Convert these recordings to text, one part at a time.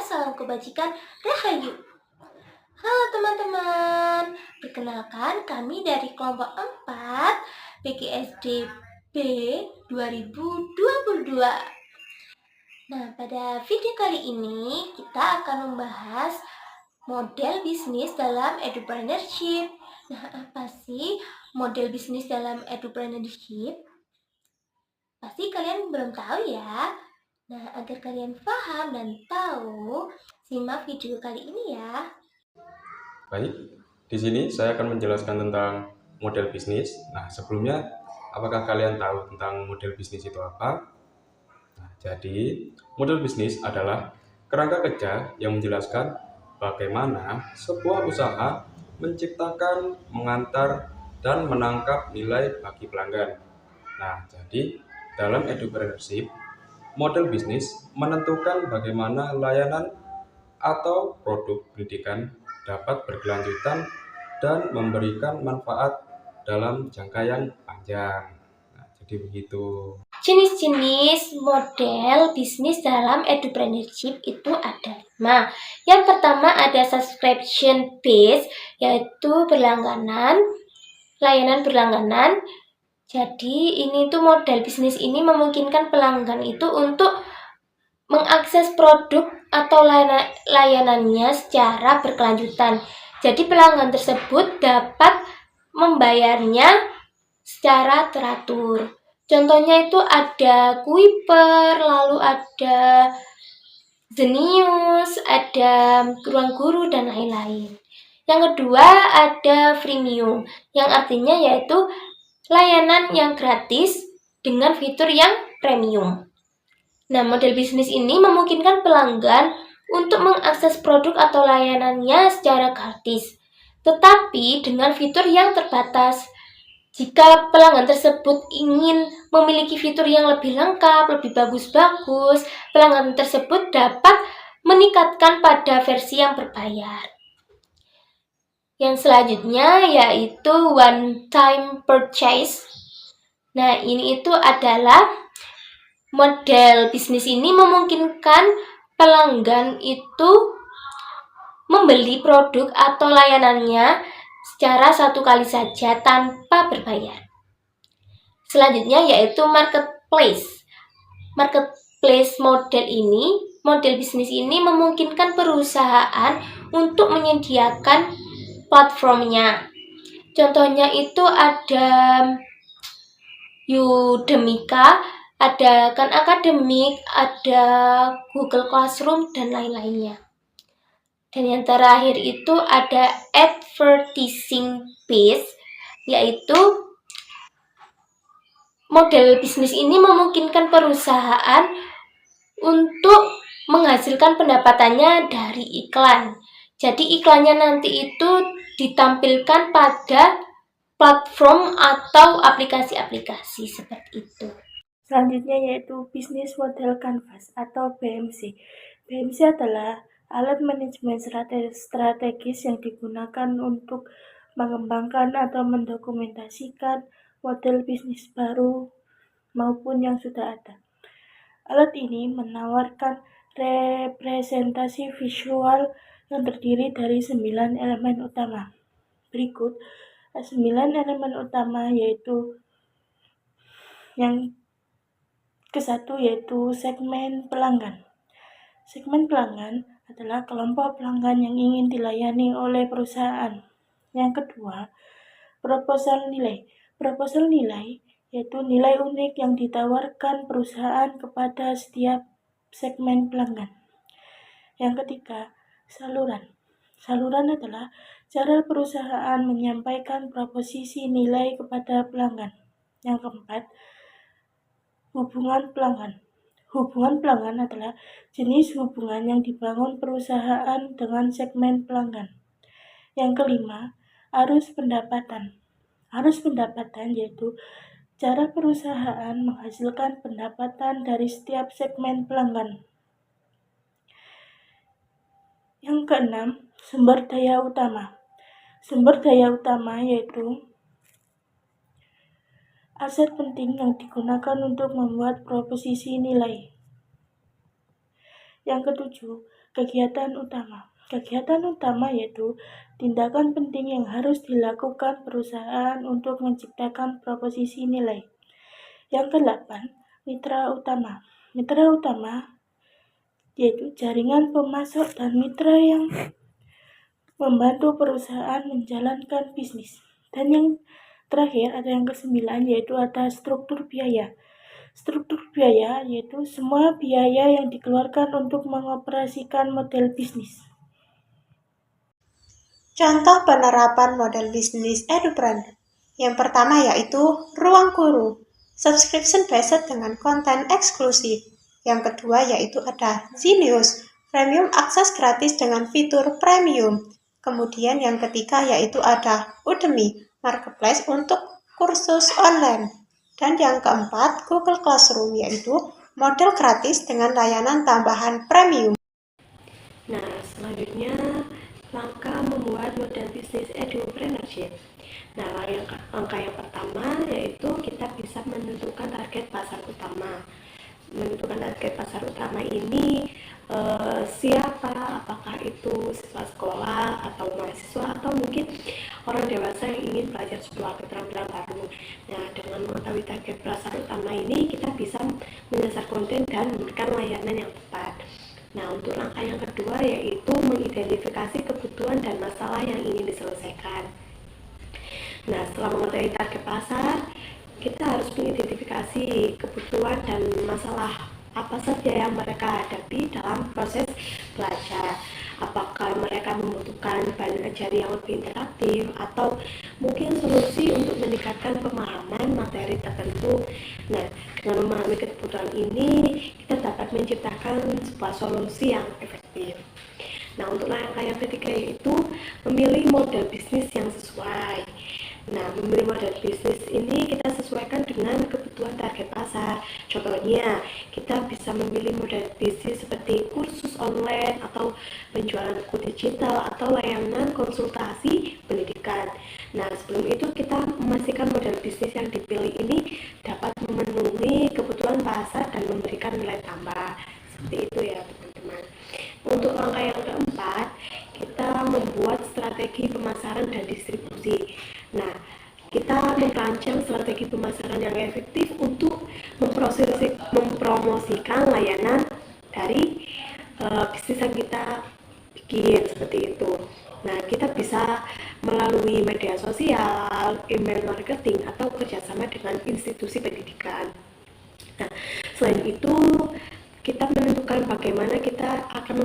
salam kebajikan, Rahayu. Halo teman-teman, perkenalkan kami dari kelompok 4 PGSD B 2022. Nah, pada video kali ini kita akan membahas model bisnis dalam entrepreneurship. Nah, apa sih model bisnis dalam entrepreneurship? Pasti kalian belum tahu ya. Nah, agar kalian paham dan tahu, simak video kali ini ya. Baik, di sini saya akan menjelaskan tentang model bisnis. Nah, sebelumnya, apakah kalian tahu tentang model bisnis itu apa? Nah, jadi, model bisnis adalah kerangka kerja yang menjelaskan bagaimana sebuah usaha menciptakan, mengantar, dan menangkap nilai bagi pelanggan. Nah, jadi dalam entrepreneurship, model bisnis menentukan bagaimana layanan atau produk pendidikan dapat berkelanjutan dan memberikan manfaat dalam jangka yang panjang. Nah, jadi begitu. Jenis-jenis model bisnis dalam entrepreneurship itu ada 5. Yang pertama ada subscription based, yaitu berlangganan, layanan berlangganan. Jadi ini tuh model bisnis ini memungkinkan pelanggan itu untuk mengakses produk atau layanannya secara berkelanjutan. Jadi pelanggan tersebut dapat membayarnya secara teratur. Contohnya itu ada Kuiper, lalu ada Zenius, ada Ruang Guru, dan lain-lain. Yang kedua ada freemium, yang artinya yaitu layanan yang gratis dengan fitur yang premium. Nah, model bisnis ini memungkinkan pelanggan untuk mengakses produk atau layanannya secara gratis, tetapi dengan fitur yang terbatas. Jika pelanggan tersebut ingin memiliki fitur yang lebih lengkap, lebih bagus-bagus, pelanggan tersebut dapat meningkatkan pada versi yang berbayar. Yang selanjutnya yaitu one time purchase. Nah, ini itu adalah model bisnis ini memungkinkan pelanggan itu membeli produk atau layanannya secara satu kali saja tanpa berbayar. Selanjutnya yaitu marketplace. Marketplace model bisnis ini memungkinkan perusahaan untuk menyediakan platformnya. Contohnya itu ada Udemika, ada Khan Academic, ada Google Classroom, dan lain-lainnya. Dan yang terakhir itu ada advertising based, yaitu model bisnis ini memungkinkan perusahaan untuk menghasilkan pendapatannya dari iklan. Jadi iklannya nanti itu ditampilkan pada platform atau aplikasi-aplikasi seperti itu. Selanjutnya yaitu bisnis model canvas atau BMC. BMC adalah alat manajemen strategis yang digunakan untuk mengembangkan atau mendokumentasikan model bisnis baru maupun yang sudah ada. Alat ini menawarkan representasi visual yang terdiri dari 9 elemen utama. Berikut 9 elemen utama yaitu yang ke-1 yaitu segmen pelanggan. Segmen pelanggan adalah kelompok pelanggan yang ingin dilayani oleh perusahaan. Yang kedua, proposal nilai. Proposal nilai yaitu nilai unik yang ditawarkan perusahaan kepada setiap segmen pelanggan. Yang ketiga, saluran. Saluran adalah cara perusahaan menyampaikan proposisi nilai kepada pelanggan. Yang keempat, hubungan pelanggan. Hubungan pelanggan adalah jenis hubungan yang dibangun perusahaan dengan segmen pelanggan. Yang kelima, arus pendapatan. Arus pendapatan yaitu cara perusahaan menghasilkan pendapatan dari setiap segmen pelanggan. Yang keenam, sumber daya utama. Sumber daya utama yaitu aset penting yang digunakan untuk membuat proposisi nilai. Yang ketujuh, Kegiatan utama. Kegiatan utama yaitu tindakan penting yang harus dilakukan perusahaan untuk menciptakan proposisi nilai. Yang ke-8, mitra utama. Mitra utama yaitu jaringan pemasok dan mitra yang membantu perusahaan menjalankan bisnis. Dan yang terakhir atau yang ke-9 yaitu ada struktur biaya. Struktur biaya yaitu semua biaya yang dikeluarkan untuk mengoperasikan model bisnis. Contoh penerapan model bisnis EduPreneur. Yang pertama yaitu Ruang Guru, subscription based dengan konten eksklusif. Yang kedua yaitu ada Zenius, premium akses gratis dengan fitur premium. Kemudian yang ketiga yaitu ada Udemy, marketplace untuk kursus online. Dan yang keempat, Google Classroom, yaitu model gratis dengan layanan tambahan premium. Nah, selanjutnya langkah membuat model bisnis edupreneurship. Nah, langkah yang pertama yaitu kita bisa menentukan target pasar utama. Menentukan target pasar utama ini siapa, apakah itu siswa sekolah atau mahasiswa atau mungkin orang dewasa yang ingin belajar sebuah keterampilan baru. Nah, dengan mengetahui target pasar utama ini kita bisa menyasar konten dan memberikan layanan yang tepat. Nah, untuk langkah yang kedua yaitu mengidentifikasi kebutuhan dan masalah yang ingin diselesaikan. Nah, setelah mengetahui target pasar, kita harus mengidentifikasi kebutuhan dan masalah apa saja yang mereka hadapi dalam proses belajar. Apakah mereka membutuhkan bahan ajar yang lebih interaktif atau mungkin solusi untuk meningkatkan pemahaman materi tertentu. Nah, dengan memahami kebutuhan ini, kita dapat menciptakan sebuah solusi yang efektif. Nah, untuk langkah yang ketiga yaitu memilih model bisnis yang sesuai. Nah, memilih model bisnis ini kita sesuaikan dengan kebutuhan target pasar. Contohnya, kita bisa memilih model bisnis seperti kursus online atau penjualan buku digital atau layanan konsultasi pendidikan. Nah, sebelum itu kita memastikan model bisnis yang dipilih ini dapat memenuhi kebutuhan pasar dan memberikan nilai tambah. Seperti itu ya, teman-teman. Untuk langkah yang keempat, kita membuat strategi pemasaran dan distribusi. Nah, kita merancang strategi pemasaran yang efektif untuk mempromosikan layanan dari bisnis yang kita bikin, seperti itu. Nah, kita bisa melalui media sosial, email marketing, atau kerjasama dengan institusi pendidikan. Nah, selain itu, kita menentukan bagaimana kita akan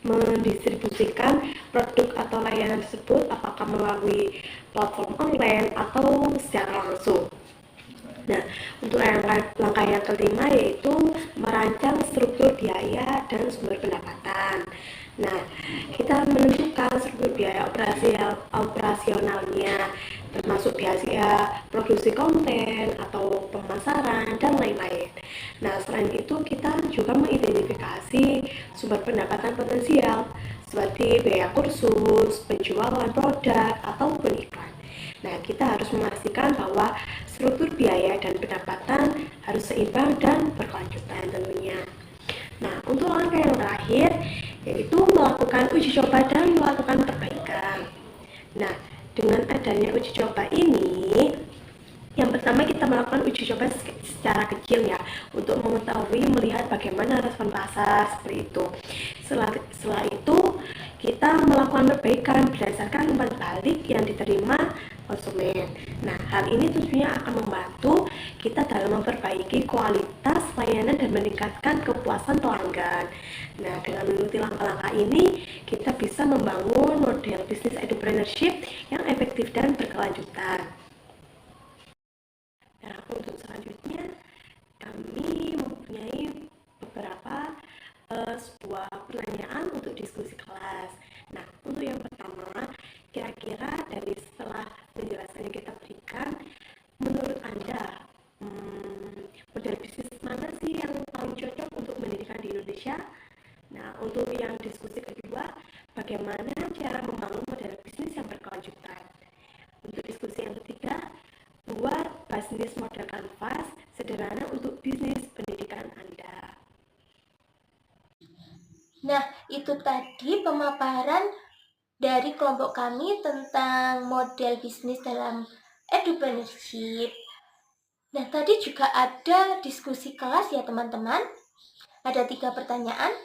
mendistribusikan produk atau layanan tersebut, apakah melalui platform online atau secara langsung. Nah, untuk langkah yang kelima yaitu merancang struktur biaya dan sumber pendapatan. Nah, kita menentukan struktur biaya operasionalnya, termasuk biaya produksi konten atau pemasaran dan lain-lain. Nah, selain itu kita juga mengidentifikasi sumber pendapatan potensial seperti biaya kursus, penjualan produk, ataupun iklan. Nah, kita harus memastikan bahwa struktur biaya dan pendapatan harus seimbang dan berkelanjutan tentunya. Nah, untuk langkah yang terakhir yaitu melakukan uji coba dan melakukan perbaikan. Nah, dengan adanya uji coba ini, yang pertama kita melakukan uji coba secara kecil ya, untuk mengetahui melihat bagaimana respon pasar seperti itu. Setelah itu kita melakukan perbaikan berdasarkan umpan balik yang diterima konsumen. Nah, hal ini tentunya akan membantu kita dalam memperbaiki kualitas layanan dan meningkatkan kepuasan pelanggan. Nah, dengan mengikuti langkah-langkah ini, kita bisa membangun model bisnis edupreneurship yang efektif dan berkelanjutan. Nah, untuk selanjutnya, kami mempunyai beberapa sebuah pertanyaan untuk diskusi kelas. Nah, untuk yang pertama, kira-kira dari setelah penjelasan yang kita berikan, menurut Anda, model bisnis mana sih yang paling cocok untuk pendidikan di Indonesia? Nah, untuk yang diskusi kedua, bagaimana cara membangun model bisnis yang berkelanjutan? Untuk diskusi yang ketiga, buat bisnis model kanvas sederhana untuk bisnis pendidikan Anda. Nah, itu pemaparan dari kelompok kami tentang model bisnis dalam edupreneurship. Nah, tadi juga ada diskusi kelas ya teman-teman. Ada 3 pertanyaan.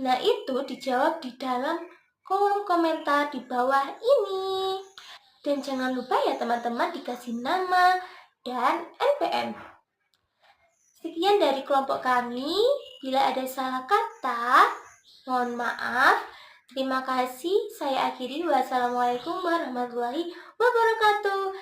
Nah, itu dijawab di dalam kolom komentar di bawah ini. Dan jangan lupa ya teman-teman dikasih nama dan NPM. Sekian dari kelompok kami. Bila ada salah kata, mohon maaf. Terima kasih. Saya akhiri. Wassalamualaikum warahmatullahi wabarakatuh.